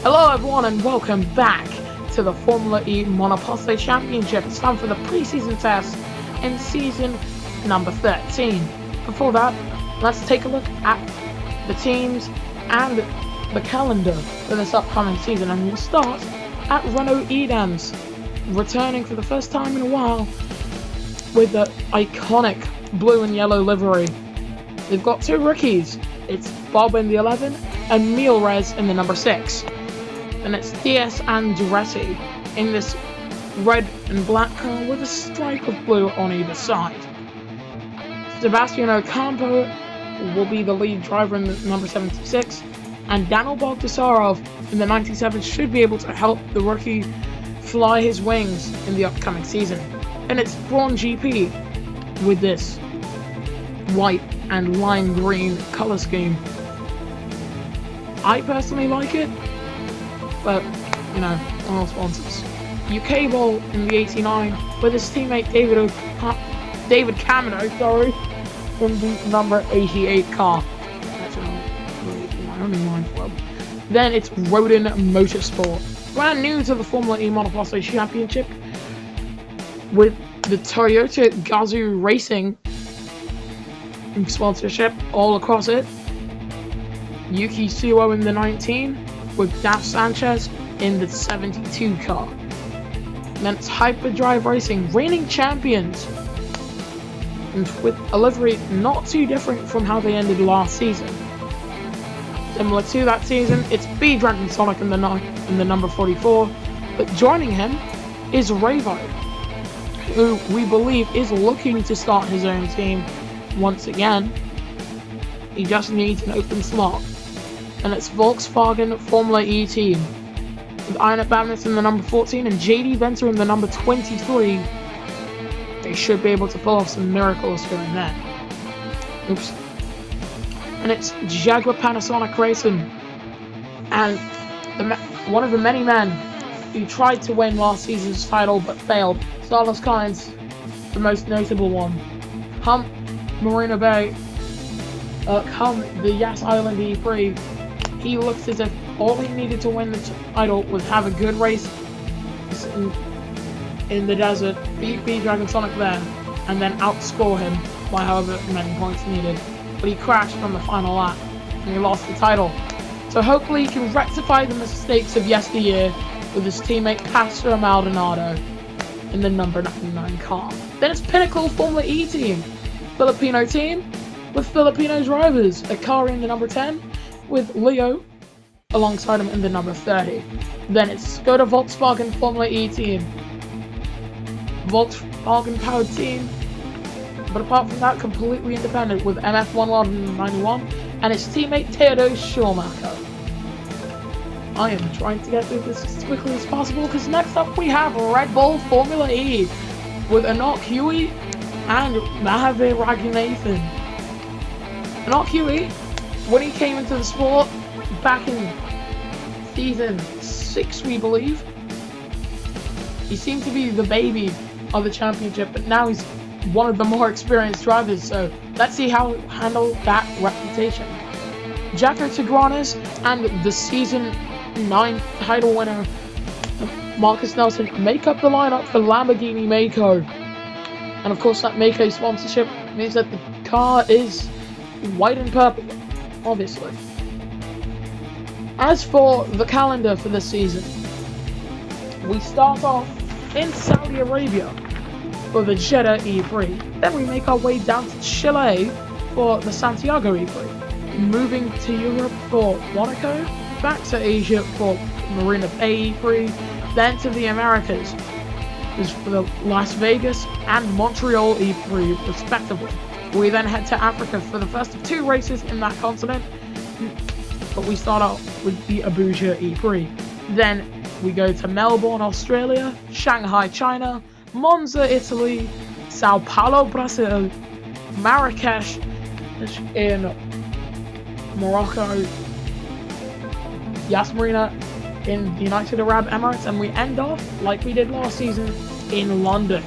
Hello everyone and welcome back to the Formula E Monoposto Championship. It's time for the preseason test in season number 13. Before that, let's take a look at the teams and the calendar for this upcoming season, and we'll start at Renault Edams, returning for the first time in a while with the iconic blue and yellow livery. They've got two rookies. It's Bob in the 11 and Milrez in the number 6. And it's DS Andretti in this red and black car with a stripe of blue on either side. Sebastian Ocampo will be the lead driver in the number 76, and Daniel Bogdasarov in the 97 should be able to help the rookie fly his wings in the upcoming season. And it's Braun GP with this white and lime green color scheme. I personally like it, but, you know, all sponsors. UK Bowl in the 89 with his teammate David Camino, in the number 88 car. That's my only mind club. Then it's Rodin Motorsport, brand new to the Formula E Monoposto Championship, with the Toyota Gazoo Racing sponsorship all across it. Yuki Suo in the 19 with Daf Sanchez in the 72 car. Then it's Hyperdrive Racing, reigning champions, and with a livery not too different from how they ended last season. Similar to that season, it's B Dragon Sonic in the number 44, but joining him is Ravo, who we believe is looking to start his own team once again. He just needs an open slot. And it's Volkswagen Formula E team with Ian Babnett in the number 14 and JD Venter in the number 23. They should be able to pull off some miracles going there. Oops. And it's Jaguar Panasonic Racing, and one of the many men who tried to win last season's title but failed. Carlos Sainz, the most notable one. Come Marina Bay, come the Yas Island E3. He looks as if all he needed to win the title was have a good race in the desert, beat Dragon Sonic there, and then outscore him by however many points needed. But he crashed on the final lap, and he lost the title. So hopefully he can rectify the mistakes of yesteryear with his teammate Pastor Maldonado in the number 99 car. Then it's Pinnacle Formula E team, Filipino team with Filipino drivers, Akari in the number 10, with Leo alongside him in the number 30. Then it's Skoda Volkswagen Formula E team, Volkswagen powered team, but apart from that, completely independent with MF191 and his teammate Theodore Schumacher. I am trying to get through this as quickly as possible because next up we have Red Bull Formula E with Anok Huey and Mahavir Raghunathan. Anok Huey, when he came into the sport back in season 6, we believe, he seemed to be the baby of the championship, but now he's one of the more experienced drivers, so let's see how he'll handle that reputation. Jacko Tigranes and the season 9 title winner Marcus Nelson make up the lineup for Lamborghini Mako. And of course that Mako sponsorship means that the car is white and purple, obviously. As for the calendar for this season, we start off in Saudi Arabia for the Jeddah E3. Then we make our way down to Chile for the Santiago E3. Moving to Europe for Monaco, back to Asia for Marina Bay E3, then to the Americas for the Las Vegas and Montreal E3 respectively. We then head to Africa for the first of 2 races in that continent, but we start out with the Abuja E3. Then we go to Melbourne, Australia, Shanghai, China, Monza, Italy, Sao Paulo, Brazil, Marrakesh in Morocco, Yas Marina in the United Arab Emirates, and we end off, like we did last season, in London.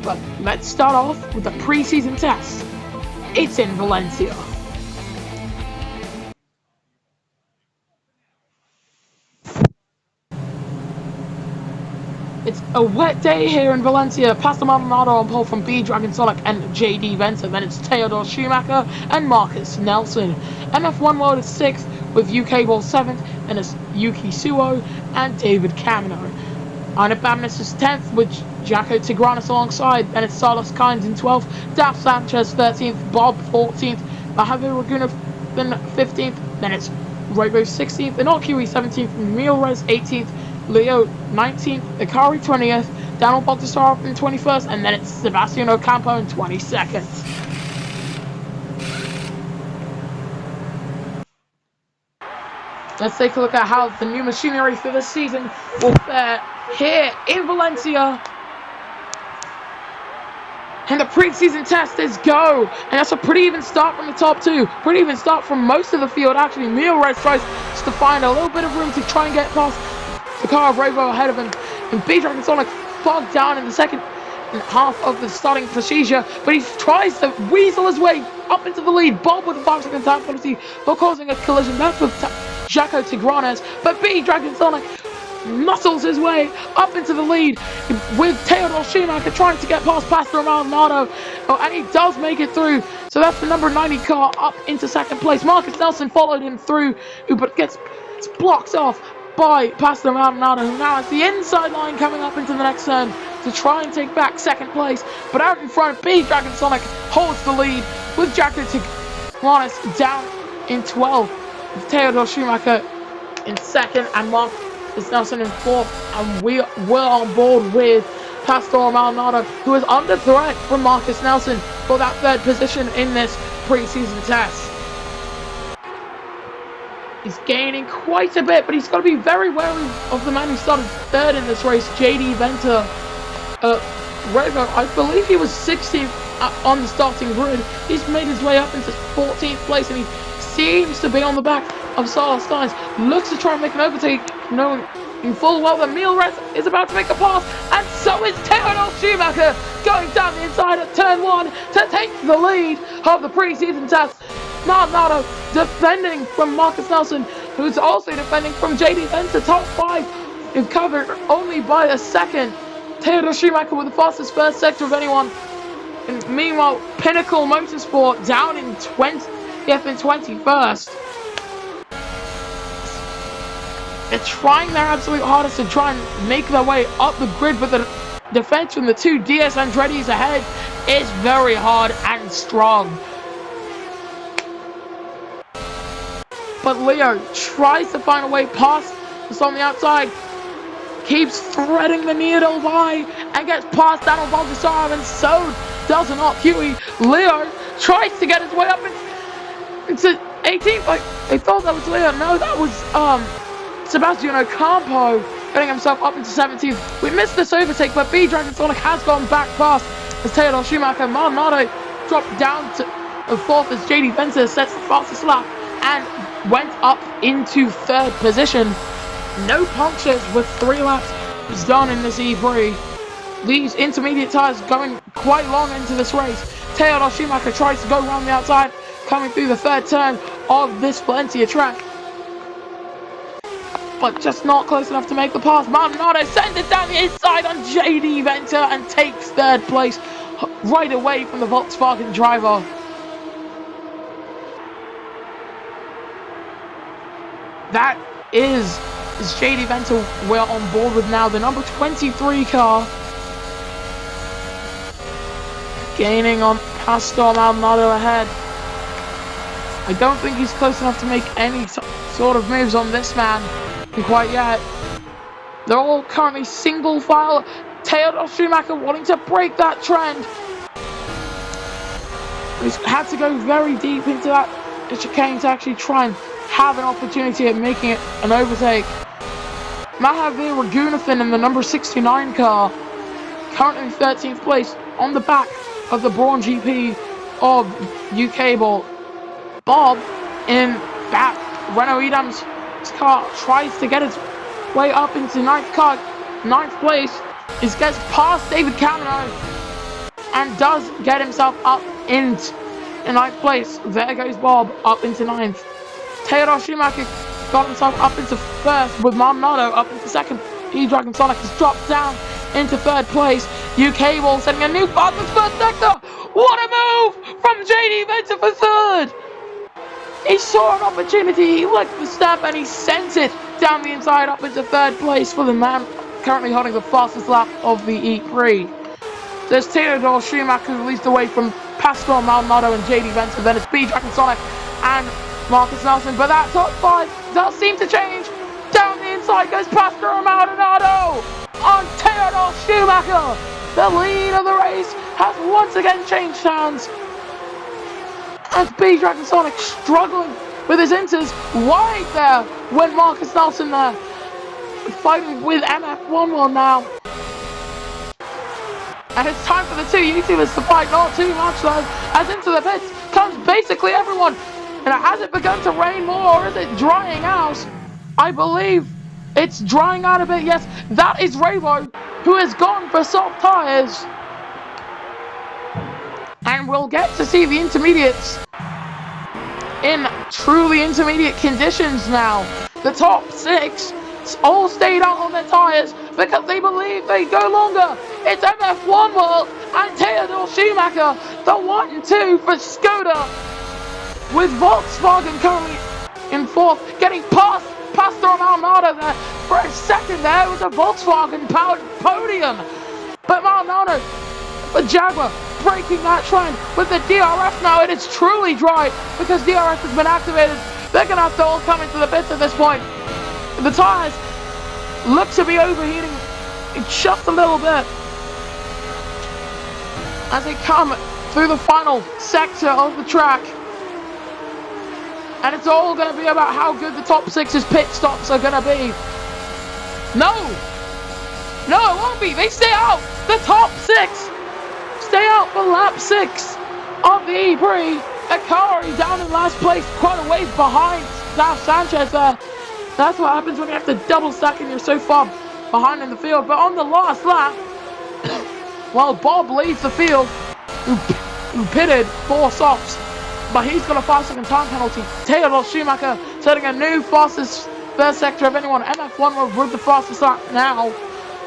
But let's start off with the preseason test. It's in Valencia. It's a wet day here in Valencia. Pastor Maldonado on pole from B Dragon Sonic and JD Venter. Then it's Theodore Schumacher and Marcus Nelson. MF1 World is 6th with UK Ball 7th. Then it's Yuki Suo and David Camino. Arnett Bamness is 10th with Jaco Tigranes alongside. Then it's Salas Kynes in 12th. Daph Sanchez 13th. Bob 14th. Mojave Laguna 15th. Then it's Robo 16th. And Kiwi 17th. Emil Rez 18th. Leo 19th, Ikari 20th, Daniel Baltasar in 21st, and then it's Sebastian Ocampo in 22nd. Let's take a look at how the new machinery for this season will fare here in Valencia. And the preseason test is go! And that's a pretty even start from the top two. Pretty even start from most of the field, actually. Emil Rez tries to find a little bit of room to try and get past the car of Rovo ahead of him, and B Dragon Sonic bogged down in the second half of the starting procedure, but he tries to weasel his way up into the lead. Bob with a 5-second time penalty for causing a collision. That's with Jaco Tigranes, but B Dragon Sonic muscles his way up into the lead with Theodore Schumacher trying to get past Pastor Maldonado, and he does make it through. So that's the number 90 car up into second place. Marcus Nelson followed him through, but gets blocked off by Pastor Maldonado, who now has the inside line coming up into the next turn to try and take back second place. But out in front, B Dragon Sonic holds the lead with Jaco Tigranes down in 12th, with Theodore Schumacher in second and Marcus Nelson in 4th. And we're on board with Pastor Maldonado, who is under threat from Marcus Nelson for that third position in this preseason test. He's gaining quite a bit, but he's got to be very wary of the man who started third in this race, JD Venter. Rovo, I believe he was 16th on the starting grid. He's made his way up into 14th place, and he seems to be on the back of Salas Kynes. Looks to try and make an overtake, knowing in full well that Emil Rez is about to make a pass, and so is Theodore Schumacher going down the inside at turn 1 to take the lead of the preseason test. Maldonado defending from Marcus Nelson, who's also defending from JD Venter. Top 5 is covered only by a second. Theodore Schumacher with the fastest first sector of anyone. And meanwhile, Pinnacle Motorsport down in 20th and 21st. They're trying their absolute hardest to try and make their way up the grid, but the defense from the two DS Andretti's ahead is very hard and strong. But Leo tries to find a way past us on the outside, keeps threading the needle by, and gets past Daniel Baltasar, and so does an Huey. Leo tries to get his way up into 18th. I thought that was Leo. No, that was Sebastian Ocampo getting himself up into 17th. We missed this overtake, but B Dragon Sonic has gone back past as Theodore Schumacher. Maldonado dropped down to 4th as JD Venter sets the fastest lap and went up into 3rd position. No punctures with 3 laps was done in this E3. These intermediate tyres going quite long into this race. Theodore Schumacher tries to go around the outside, coming through the 3rd turn of this Valencia track, but just not close enough to make the pass. Maldonado sends it down the inside on JD Venter and takes 3rd place right away from the Volkswagen driver. That is JD Venter we're on board with now, the number 23 car. Gaining on Pastor Maldonado ahead. I don't think he's close enough to make any sort of moves on this man quite yet. They're all currently single file. Theodore Schumacher wanting to break that trend. He's had to go very deep into that chicane to actually try and have an opportunity at making it an overtake. Mojave Ragunathan in the number 69 car, currently in 13th place on the back of the Braun GP of UK Ball. Bob in that Renault Edam's car tries to get his way up into 9th place. He gets past David Camino and does get himself up into 9th place. There goes Bob up into 9th. Theodore Schumacher got himself up into 1st with Maldonado up into 2nd. B Dragon Sonic has dropped down into third place. UK Ball setting a new fastest first sector. What a move from JD Venter for third. He saw an opportunity, he licked the step, and he sent it down the inside up into third place for the man currently holding the fastest lap of the E3. There's Theodore Schumacher who leads the way from Pascal Maldonado and JD Venter. Then it's Dragon Sonic and Marcus Nelson. But that top 5 does seem to change. Down the inside goes Pascal Maldonado on Theodore Schumacher. The lead of the race has once again changed hands. As Dragon Sonic struggling with his inters wide there when Marcus Nelson there fighting with MF1 well now. And it's time for the two YouTubers to fight, not too much though, as into the pits comes basically everyone. And has it begun to rain more, or is it drying out? I believe it's drying out a bit, yes. That is Raybo, who has gone for soft tyres. And we'll get to see the intermediates in truly intermediate conditions now. The top 6 all stayed out on their tyres because they believe they go longer. It's MF1 World and Theodore Schumacher, the 1 and 2 for Skoda, with Volkswagen currently in 4th, getting past Pastor Maldonado there. For a second there, it was a Volkswagen powered podium, but Maldonado, the Jaguar, breaking that trend with the DRS now. It is truly dry because DRS has been activated. They're going to have to all come into the pits at this point. The tyres look to be overheating just a little bit as they come through the final sector of the track. And it's all going to be about how good the top 6's pit stops are going to be. No, it won't be. They stay out. The top 6 stay out for lap 6 of the E3. Akari down in last place, quite a ways behind Daf Sanchez there. That's what happens when you have to double stack and you're so far behind in the field. But on the last lap, well, Bob leads the field, who pitted 4 softs, but he's got a 5-second time penalty. Theodore Schumacher setting a new fastest first sector of anyone. MF1 with the fastest lap now.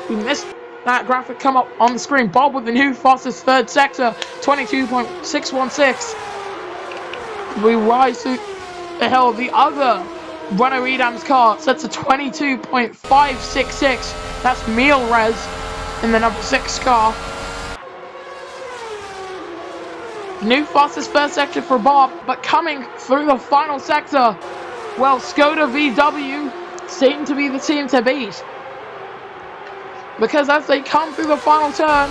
We missed that graphic come up on the screen. Bob with the new fastest third sector, 22.616. We rise to the hill. The other Renault Edam's car sets a 22.566. That's Meal Res in the number 6 car. New fastest first sector for Bob, but coming through the final sector, well, Skoda VW seem to be the team to beat. Because as they come through the final turn,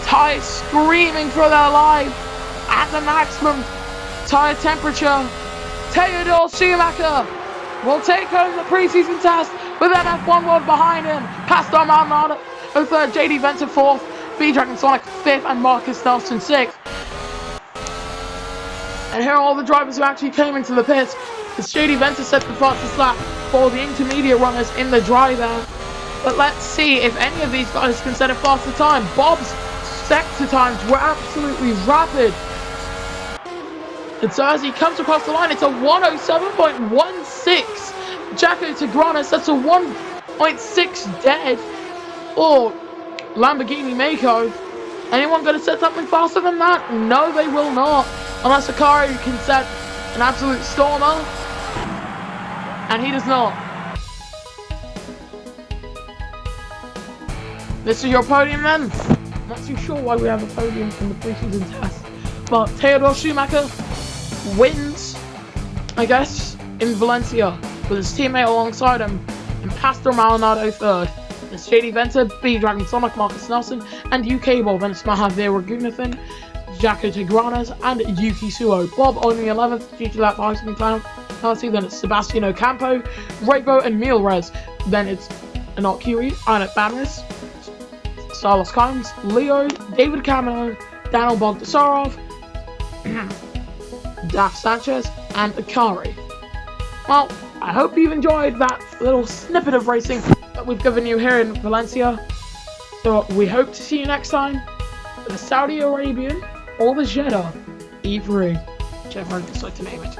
tyres screaming for their life at the maximum tyre temperature. Theodore Schumacher will take home the preseason test with MF1 World behind him. Pastor Maldonado 3rd, JD Venter 4th, Dragon Sonic 5th, and Marcus Nelson 6th. And here are all the drivers who actually came into the pits. As JD Venter set the fastest lap for the intermediate runners in the dry there. But let's see if any of these guys can set a faster time. Bob's sector times were absolutely rapid. And so as he comes across the line, it's a 107.16. Jaco Tigrana sets a 1.6 dead. Or Lamborghini Mako. Anyone going to set something faster than that? No, they will not. Unless Akari can set an absolute stormer. And he does not. This is your podium then. I'm not too sure why we have a podium in the preseason test. But Theodore Schumacher wins, I guess, in Valencia with his teammate alongside him, and Pastor Maldonado 3rd. There's JD Venter, Dragon Sonic, Marcus Nelson, and UK Bob, and Mahavir Raghunathan, Jaco Tigranes, and Yuki Suo. Bob only 11th due to that 5-second penalty. Then it's Sebastian Ocampo, Raybo, and Meal Res. Then it's Anok Kiwi, Arnett Banis, Silas Combs, Leo, David Camino, Daniel Bogdasarov, Daf Sanchez, and Akari. Well, I hope you've enjoyed that little snippet of racing that we've given you here in Valencia. So we hope to see you next time for the Saudi Arabian or the Jeddah E3, whichever I decide to name it.